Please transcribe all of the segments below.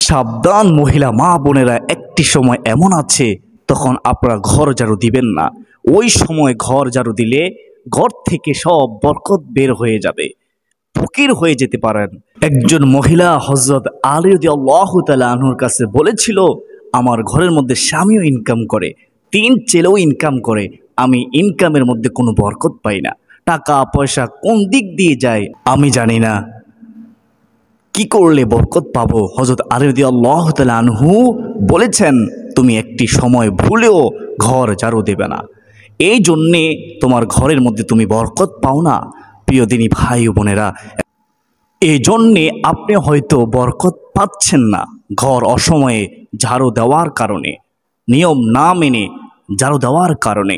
সাবধান মহিলা মা বোনেরা, একটি সময় এমন আছে তখন আপনারা ঘর ঝাড়ু দিবেন না। ওই সময় ঘর ঝাড়ু দিলে ঘর থেকে সব বরকত বের হয়ে যাবে, ফকির হয়ে যেতে পারেন। একজন মহিলা হযরত আলী রাদিয়াল্লাহু তাআলা আনহুর কাছে বলেছিল, আমার ঘরের মধ্যে স্বামীও ইনকাম করে, 3 ছেলেও ইনকাম করে, আমি ইনকামের মধ্যে কোনো বরকত পাই না, টাকা পয়সা কোন দিক দিয়ে যায় আমি জানি না, কি করলে বরকত পাবো? হযরত আলী রাদিয়াল্লাহু তাআলা আনহু বলেছেন, তুমি একটি সময় ভুলেও ঘর ঝাড়ু দেবে না, এই জন্যে তোমার ঘরের মধ্যে তুমি বরকত পাও না। প্রিয় দিনী ভাই ও বোনেরা, এই জন্যে আপনি হয়তো বরকত পাচ্ছেন না ঘর অসময়ে ঝাড়ু দেওয়ার কারণে, নিয়ম না মেনে ঝাড়ু দেওয়ার কারণে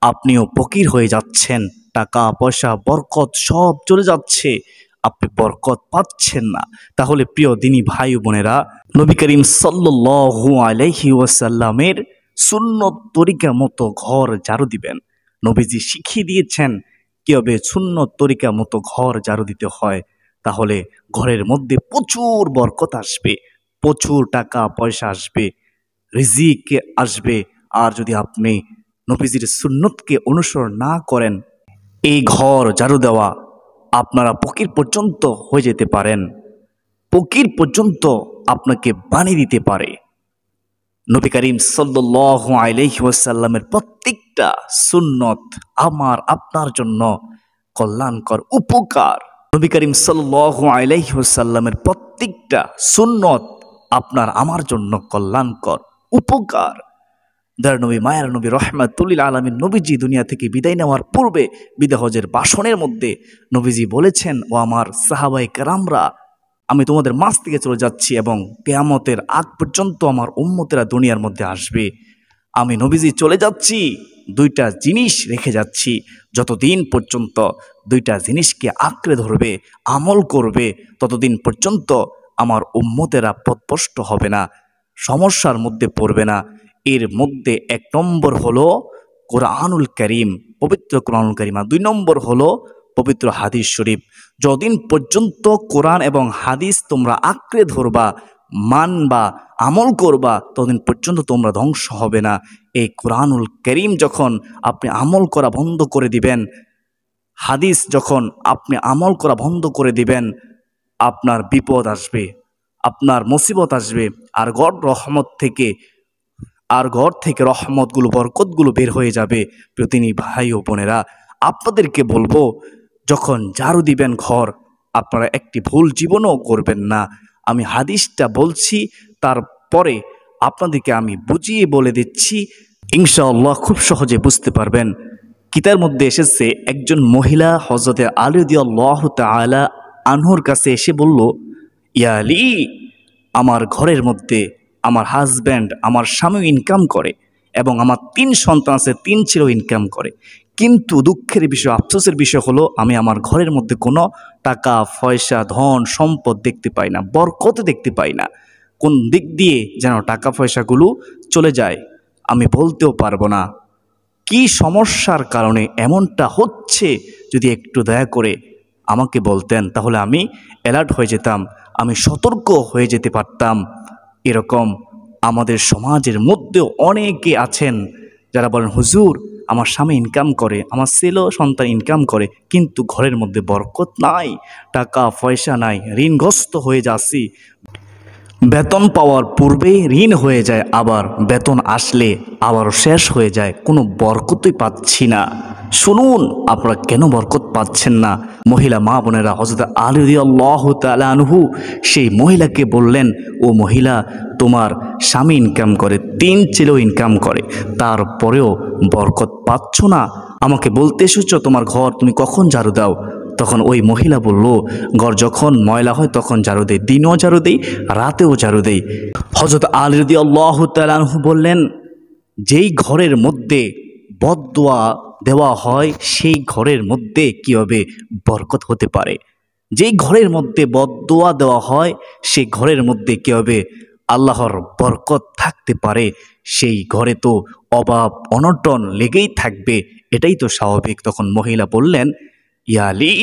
আপনিও ফকির হয়ে যাচ্ছেন, টাকা পয়সা বরকত সব চলে যাচ্ছে, আপনি বরকত পাচ্ছেন না। তাহলে প্রিয় দিনী ভাই ও বোনেরা, নবী করিম সাল্লাল্লাহু আলাইহি ওয়াসাল্লামের সুন্নত তরিকা মতো ঘর ঝাড়ু দিবেন। নবীজি শিখিয়ে দিয়েছেন কীভাবে সুন্নত তরিকা মতো ঘর ঝাড়ু দিতে হয়। তাহলে ঘরের মধ্যে প্রচুর বরকত আসবে, প্রচুর টাকা পয়সা আসবে, রিজিক আসবে। আর যদি আপনি নবীজির সুন্নতকে অনুসরণ না করেন, এই ঘর ঝাড়ু দেওয়া আপনারা ফকির পর্যন্ত হয়ে যেতে পারেন, ফকির পর্যন্ত আপনাকে বানিয়ে দিতে পারে। নবী করিম সাল্লাল্লাহু আলাইহি ওয়াসাল্লামের প্রত্যেকটা সুন্নত আমার আপনার জন্য কল্যাণকর, উপকার। নবী করিম সাল্লাল্লাহু আলাইহি ওয়াসাল্লামের প্রত্যেকটা সুন্নত আপনার আমার জন্য কল্যাণকর, উপকার। দয়ার নবী, মায়ার নবী, রহমাতুল লিল আলামিন নবীজি দুনিয়া থেকে বিদায় নেওয়ার পূর্বে বিদায় হজের ভাষণের মধ্যে নবীজি বলেছেন, ও আমার সাহাবায়ে কেরামরা, আমি তোমাদের মাঝ থেকে চলে যাচ্ছি এবং কিয়ামতের আগ পর্যন্ত আমার উম্মতেরা দুনিয়ার মধ্যে আসবে। আমি নবীজি চলে যাচ্ছি, 2টা জিনিস রেখে যাচ্ছি, যতদিন পর্যন্ত 2টা জিনিসকে আঁকড়ে ধরবে, আমল করবে, ততদিন পর্যন্ত আমার উম্মতেরা পথভ্রষ্ট হবে না, সমস্যার মধ্যে পড়বে না। এর মধ্যে 1 নম্বর হলো কোরআনুল কারীম, পবিত্র কোরআনুল কারীম। 2 নম্বর হলো পবিত্র হাদিস শরীফ। যতদিন পর্যন্ত কোরআন এবং হাদিস তোমরা আঁকড়ে ধরবা, মানবা, আমল করবা, ততদিন পর্যন্ত তোমরা ধ্বংস হবে না। এই কোরআনুল কারীম যখন আপনি আমল করা বন্ধ করে দিবেন, হাদিস যখন আপনি আমল করা বন্ধ করে দিবেন, আপনার বিপদ আসবে, আপনার মুসিবত আসবে, আর ঘর থেকে রহমতগুলো, বরকতগুলো বের হয়ে যাবে। প্রতিনি ভাই ও বোনেরা, আপনাদেরকে বলবো, যখন ঝাড়ু দিবেন ঘর, আপনারা একটি ভুল জীবনও করবেন না। আমি হাদিসটা বলছি, তারপরে আপনাদেরকে আমি বুঝিয়ে বলে দিচ্ছি, ইনশাআল্লাহ খুব সহজে বুঝতে পারবেন। কিতাবের মধ্যে এসেছে, একজন মহিলা হযরত আলী রাদিয়াল্লাহু তাআলা আনহুর কাছে এসে বলল, ইয়া আলী, আমার ঘরের মধ্যে আমার হাজব্যান্ড, আমার স্বামী ইনকাম করে এবং আমার 3 সন্তান আছে, 3 ছেলেও ইনকাম করে, কিন্তু দুঃখের বিষয়, আফসোসের বিষয় হলো আমি আমার ঘরের মধ্যে কোনো টাকা পয়সা, ধন সম্পদ দেখতে পাই না, বরকত দেখতে পাই না। কোন দিক দিয়ে যেন টাকা পয়সাগুলো চলে যায় আমি বলতেও পারবো না। কি সমস্যার কারণে এমনটা হচ্ছে, যদি একটু দয়া করে আমাকে বলতেন, তাহলে আমি অ্যালার্ট হয়ে যেতাম, আমি সতর্ক হয়ে যেতে পারতাম। এরকম আমাদের সমাজের মধ্যেও অনেকে আছেন যারা বলেন, হুজুর আমার স্বামী ইনকাম করে, আমার ছেলে সন্তান ইনকাম করে, কিন্তু ঘরের মধ্যে বরকত নাই, টাকা পয়সা নাই, ঋণগ্রস্ত হয়ে যাচ্ছি, বেতন পাওয়ার পূর্বেই ঋণ হয়ে যায়, আবার বেতন আসলে আবারও শেষ হয়ে যায়, কোনো বরকতই পাচ্ছি না। শুনুন, আপনারা কেন বরকত পাচ্ছেন না? মহিলা মা বোনেরা, হযরত আলী রাদিয়াল্লাহু তাআলা আনহু সেই মহিলাকে বললেন, ও মহিলা, তোমার স্বামী ইনকাম করে, 3 ছেলেও ইনকাম করে, তারপরেও বরকত পাচ্ছ না, আমাকে বলতে এসেছ তোমার ঘর তুমি কখন ঝাড়ু দাও? তখন ওই মহিলা বলল, ঘর যখন ময়লা হয় তখন ঝাড়ু দেই, দিনও ঝাড়ু দেই, রাতেও ঝাড়ু দেই। হযরত আলী রাদিয়াল্লাহু তাআলা আনহু বললেন, যেই ঘরের মধ্যে বদদুয়া দেওয়া হয় সেই ঘরের মধ্যে কীভাবে বরকত হতে পারে? যেই ঘরের মধ্যে বদদুয়া দেওয়া হয় সেই ঘরের মধ্যে কীভাবে আল্লাহর বরকত থাকতে পারে? সেই ঘরে তো অভাব অনটন লেগেই থাকবে, এটাই তো স্বাভাবিক। তখন মহিলা বললেন, ইয়া আলী,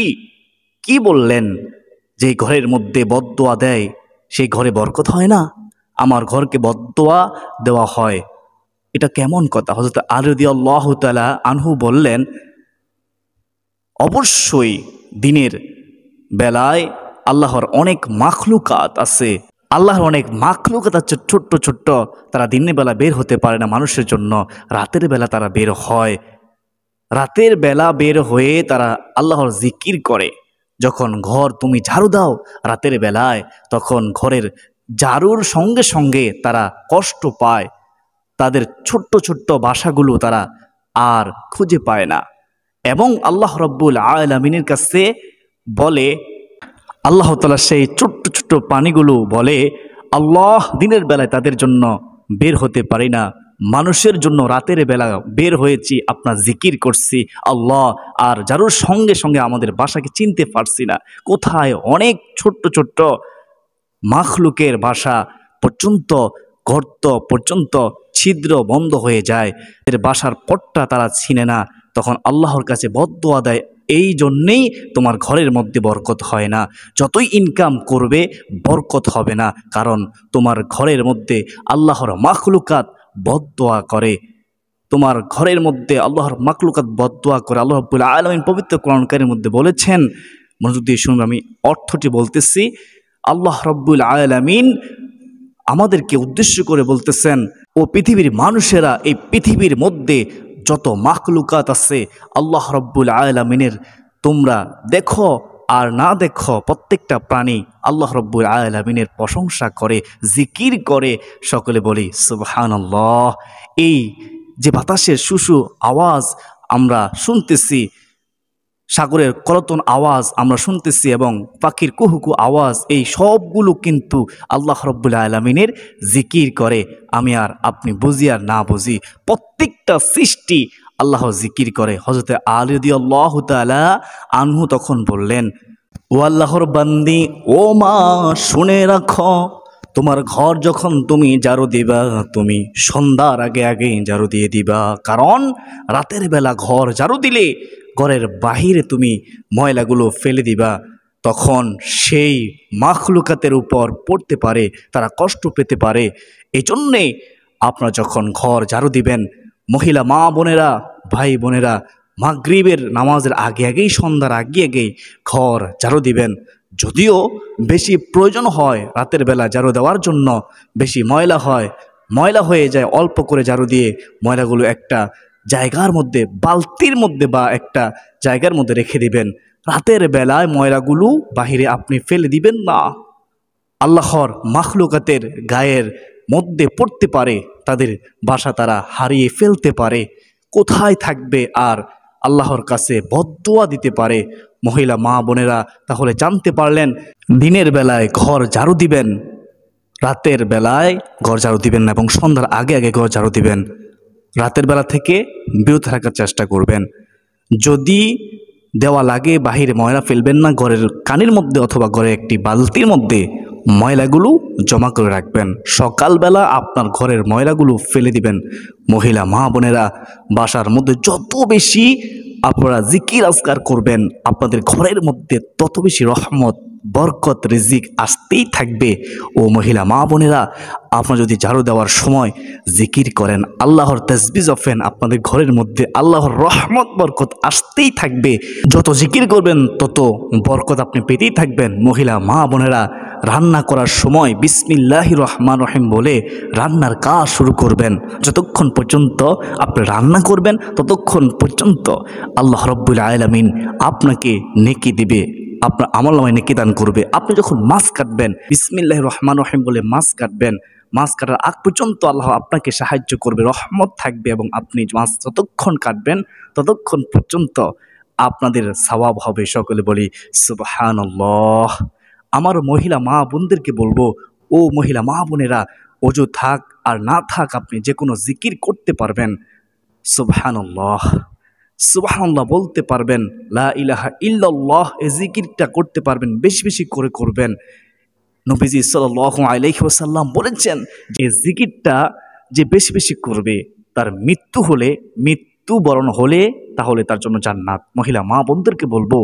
কি বললেন? যে ঘরের মধ্যে বদদুয়া দেয় সেই ঘরে বরকত হয় না? আমার ঘরকে বদদোয়া দেওয়া হয়, এটা কেমন কথা? হযরত আলী রাদিয়াল্লাহু তাআলা আনহু বললেন, অবশ্যই দিনের বেলায় আল্লাহর অনেক মাখলুকাত আছে, আল্লাহর অনেক মাখলুকাত আছে ছোট্ট ছোট্ট, তারা দিনের বেলা বের হতে পারে না মানুষের জন্য, রাতের বেলা তারা বের হয়। রাতের বেলা বের হয়ে তারা আল্লাহর জিকির করে। যখন ঘর তুমি ঝাড়ু দাও রাতের বেলায়, তখন ঘরের ঝাড়ুর সঙ্গে সঙ্গে তারা কষ্ট পায়, তাদের ছোট্ট ছোট্ট বাসাগুলো তারা আর খুঁজে পায় না। এবং আল্লাহ রব্বুল আলামিনের কাছে বলে, আল্লাহ তাআলা সেই ছোট্ট ছোট্ট প্রাণীগুলো বলে, আল্লাহ দিনের বেলায় তাদের জন্য বের হতে পারি না, মানুষের জন্য রাতের বেলা বের হয়েছি, আপনার জিকির করছি আল্লাহ, আর যারুর সঙ্গে সঙ্গে আমাদের বাসাকে চিনতে পারছি না। কোথায় অনেক ছোট্ট ছোট্ট মাখলুকের বাসা পর্যন্ত, গর্ত পর্যন্ত ছিদ্র বন্ধ হয়ে যায়, এর বাসার পটটা তারা চিনে না, তখন আল্লাহর কাছে বদদোয়া দেয়, এই জন্যেই তোমার ঘরের মধ্যে বরকত হয় না, যতই ইনকাম করবে বরকত হবে না, কারণ তোমার ঘরের মধ্যে আল্লাহর মাখলুকাত বদদোয়া করে। তোমার ঘরের মধ্যে আল্লাহর মাখলুকাত বদদোয়া করে। আল্লাহ রাব্বুল আলামিন পবিত্র কোরআন কারীমের মধ্যে বলেছেন, মনোযোগ দিয়ে শুনুন, আমি অর্থটি বলতেছি। আল্লাহ রাব্বুল আলামিন আমাদেরকে উদ্দেশ্য করে বলতেছেন, ও পৃথিবীর মানুষেরা, এই পৃথিবীর মধ্যে যত মাখলুকাত আছে আল্লাহ রাব্বুল আলামিনের তোমরা দেখো আর না দেখো, প্রত্যেকটা প্রাণী আল্লাহ রাব্বুল আলামিনের প্রশংসা করে, জিকির করে। সকলে বলি সুবহানাল্লাহ। এই যে বাতাসের শুশু আওয়াজ আমরা শুনতেছি, সাগরের কলতন আওয়াজ আমরা শুনতেছি, এবং পাখির কুহুকু আওয়াজ, এই সবগুলো কিন্তু আল্লাহ রাব্বুল আলামিনের জিকির করে। আমি আর আপনি বুঝি আর না বুঝি, প্রত্যেকটা সৃষ্টি আল্লাহ জিকির করে। হযরত আলী রাদিয়াল্লাহু তাআলা আনহু তখন বললেন, ও আল্লাহর বান্দি, ও মা শুনে রাখো, তোমার ঘর যখন তুমি ঝাড়ু দিবা, তুমি সন্ধ্যার আগে আগে ঝাড়ু দিয়ে দিবা, কারণ রাতের বেলা ঘর ঝাড়ু দিলে ঘরের বাহিরে তুমি ময়লাগুলো ফেলে দিবা, তখন সেই মাখলুকাতের উপর পড়তে পারে, তারা কষ্ট পেতে পারে। এই জন্যে আপনারা যখন ঘর ঝাড়ু দিবেন, মহিলা মা বোনেরা, ভাই বোনেরা, মাগরিবের নামাজের আগে আগেই, সন্ধ্যার আগে আগেই ঘর ঝাড়ু দিবেন। যদিও বেশি প্রয়োজন হয় রাতের বেলা ঝাড়ু দেওয়ার জন্য, বেশি ময়লা হয়ে যায়, অল্প করে ঝাড়ু দিয়ে ময়লাগুলো একটা জায়গার মধ্যে, বালতির মধ্যে বা একটা জায়গার মধ্যে রেখে দিবেন। রাতের বেলায় ময়লাগুলো বাহিরে আপনি ফেলে দিবেন না। আল্লাহর মাখলুকাতের গায়ের মধ্যে পড়তে পারে, তাদের বাসা তারা হারিয়ে ফেলতে পারে, কোথায় থাকবে আর আল্লাহর কাছে বদদোয়া দিতে পারে। মহিলা মা বোনেরা তাহলে জানতে পারলেন, দিনের বেলায় ঘর ঝাড়ু দিবেন, রাতের বেলায় ঘর ঝাড়ু দিবেন না, এবং সন্ধ্যার আগে আগে ঘর ঝাড়ু দিবেন। রাতের বেলা থেকে বিরত থাকার চেষ্টা করবেন। যদি দেওয়া লাগে বাহিরে ময়লা ফেলবেন না, ঘরের কানির মধ্যে অথবা ঘরের একটি বালতির মধ্যে ময়লাগুলো জমা করে রাখবেন। সকালবেলা আপনার ঘরের ময়লাগুলো ফেলে দিবেন। মহিলা মা বোনেরা, বাসার মধ্যে যত বেশি আপনারা জিকির আজকার করবেন, আপনাদের ঘরের মধ্যে তত বেশি রহমত, বরকত, রিজিক আসতেই থাকবে। ও মহিলা মা বোনেরা, আপনারা যদি ঝাড়ু দেওয়ার সময় জিকির করেন, আল্লাহর তাসবিহ জপেন, আপনাদের ঘরের মধ্যে আল্লাহর রহমত, বরকত আসতেই থাকবে। যত জিকির করবেন তত বরকত আপনি পেতেই থাকবেন। মহিলা মা বোনেরা, রান্না করার সময় বিসমিল্লাহির রহমানির রহিম বলে রান্নার কাজ শুরু করবেন। যতক্ষণ পর্যন্ত আপনি রান্না করবেন ততক্ষণ পর্যন্ত আল্লাহ রাব্বুল আলামিন আপনাকে নেকি দিবে, আপনার আমলনামায় নেকি দান করবে। আপনি যখন মাছ কাটবেন, বিসমিল্লাহির রহমানির রহিম বলে মাছ কাটবেন, মাছ কাটার আগ পর্যন্ত আল্লাহ আপনাকে সাহায্য করবে, রহমত থাকবে, এবং আপনি মাছ যতক্ষণ কাটবেন ততক্ষণ পর্যন্ত আপনাদের সওয়াব হবে। সকলে বলি সুবহানাল্লাহ। আমার মহিলা মা বোনদেরকে বলবো, ও মহিলা মা বোনেরা, ওযু থাক আর না থাক আপনি যে কোনো জিকির করতে পারবেন। সুবহানাল্লাহ, সুবহানাল্লাহ বলতে পারবেন, লা ইলাহা ইল্লাল্লাহ এই জিকিরটা করতে পারবেন, বেশি বেশি করে করবেন। নবীজি সাল্লাল্লাহু আলাইহি ওয়াসাল্লাম বলেছেন যে জিকিরটা যে বেশি বেশি করবে, তার মৃত্যুবরণ হলে তাহলে তার জন্য জান্নাত। মহিলা মা বোনদেরকে বলবো,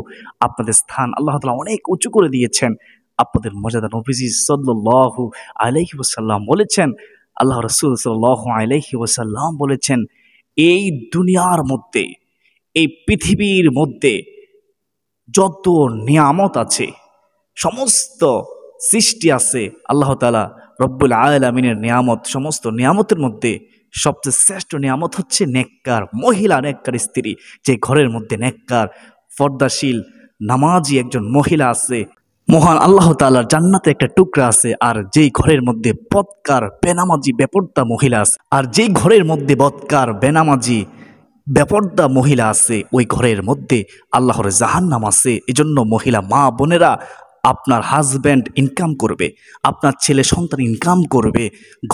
আপনাদের স্থান আল্লাহ তাআলা অনেক উঁচু করে দিয়েছেন। আপনাদের মর্যাদা নবীজি সাল্লাল্লাহু আলাইহি ওয়াসাল্লাম বলেছেন, আল্লাহ রাসূল সাল্লাল্লাহু আলাইহি ওয়াসাল্লাম বলেছেন, এই দুনিয়ার মধ্যে, এই পৃথিবীর মধ্যে যত নিয়ামত আছে, সমস্ত সৃষ্টি আছে, আল্লাহ তাআলা রব্বুল আলামিনের নিয়ামত, সমস্ত নিয়ামতের মধ্যে সবচেয়ে শ্রেষ্ঠ নিয়ামত হচ্ছে নেককার মহিলা, নেককার স্ত্রী। যে ঘরের মধ্যে নেককার পর্দাশীল নামাজি একজন মহিলা আছে, মহান আল্লাহ তাআলার জান্নাতে একটা টুকরা আছে। আর যেই ঘরের মধ্যে বদকার বেনামাজি বেপর্দা মহিলা আছে, আর যেই ঘরের মধ্যে বদকার বেনামাজি বেপর্দা মহিলা আছে, ওই ঘরের মধ্যে আল্লাহর জাহান্নাম আছে। এজন্য মহিলা মা বোনেরা, আপনার হাজব্যান্ড ইনকাম করবে, আপনার ছেলে সন্তান ইনকাম করবে,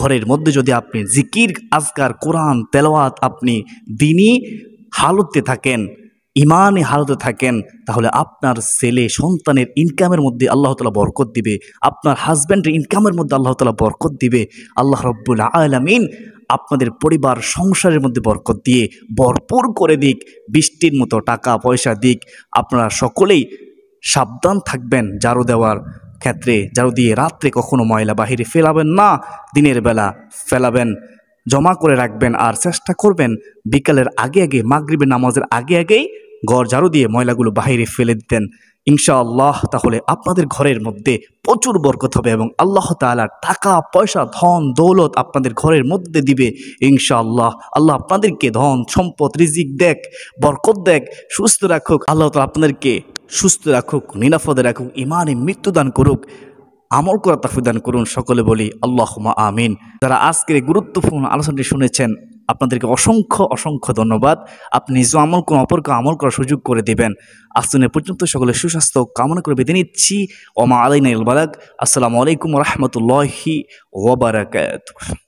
ঘরের মধ্যে যদি আপনি জিকির আজকার কোরআন তেলাওয়াত আপনি দিনী হালতে থাকেন, ইমানে হালতে থাকেন, তাহলে আপনার ছেলে সন্তানের ইনকামের মধ্যে আল্লাহ তাআলা বরকত দিবে, আপনার হাজব্যান্ডের ইনকামের মধ্যে আল্লাহ তাআলা বরকত দিবে। আল্লাহ রাব্বুল আলামিন আপনাদের পরিবার সংসারের মধ্যে বরকত দিয়ে ভরপুর করে দিক, বৃষ্টির মতো টাকা পয়সা দিক। আপনারা সকলেই সাবধান থাকবেন ঝাড়ু দেওয়ার ক্ষেত্রে। ঝাড়ু দিয়ে রাত্রে কখনো ময়লা বাহিরে ফেলাবেন না, দিনের বেলা ফেলাবেন, জমা করে রাখবেন। আর চেষ্টা করবেন বিকালের আগে আগে, মাগরিবের নামাজের আগে আগেই ঘর ঝাড়ু দিয়ে ময়লাগুলো বাহিরে ফেলে দিতেন ইনশাআল্লাহ। তাহলে আপনাদের ঘরের মধ্যে প্রচুর বরকত হবে এবং আল্লাহ তাআলা টাকা পয়সা ধন দৌলত আপনাদের ঘরের মধ্যে দিবে ইনশাআল্লাহ। আল্লাহ আপনাদেরকে ধন সম্পদ রিজিক দেখ, বরকত দেখ, সুস্থ রাখুক। আল্লাহ তাআলা আপনাদেরকে সুস্থ রাখুক, নিরাপদে রাখুক, ইমানে মৃত্যু দান করুক, আমল করা তৌফিক দান করুন। সকলে বলি আল্লাহুম্মা আমিন। যারা আজকের এই গুরুত্বপূর্ণ আলোচনাটি শুনেছেন, আপনাদেরকে অসংখ্য অসংখ্য ধন্যবাদ। আপনি নিজ আমল কোন অপরকে আমল করার সুযোগ করে দেবেন। আজকে পর্যন্ত সকলে সুস্বাস্থ্য কামনা করে বেঁধে নিচ্ছি। ওমা আলাইনা ইল বালাগ। আসসালামু আলাইকুম ওয়া রাহমাতুল্লাহি ওয়া বারাকাতুহু।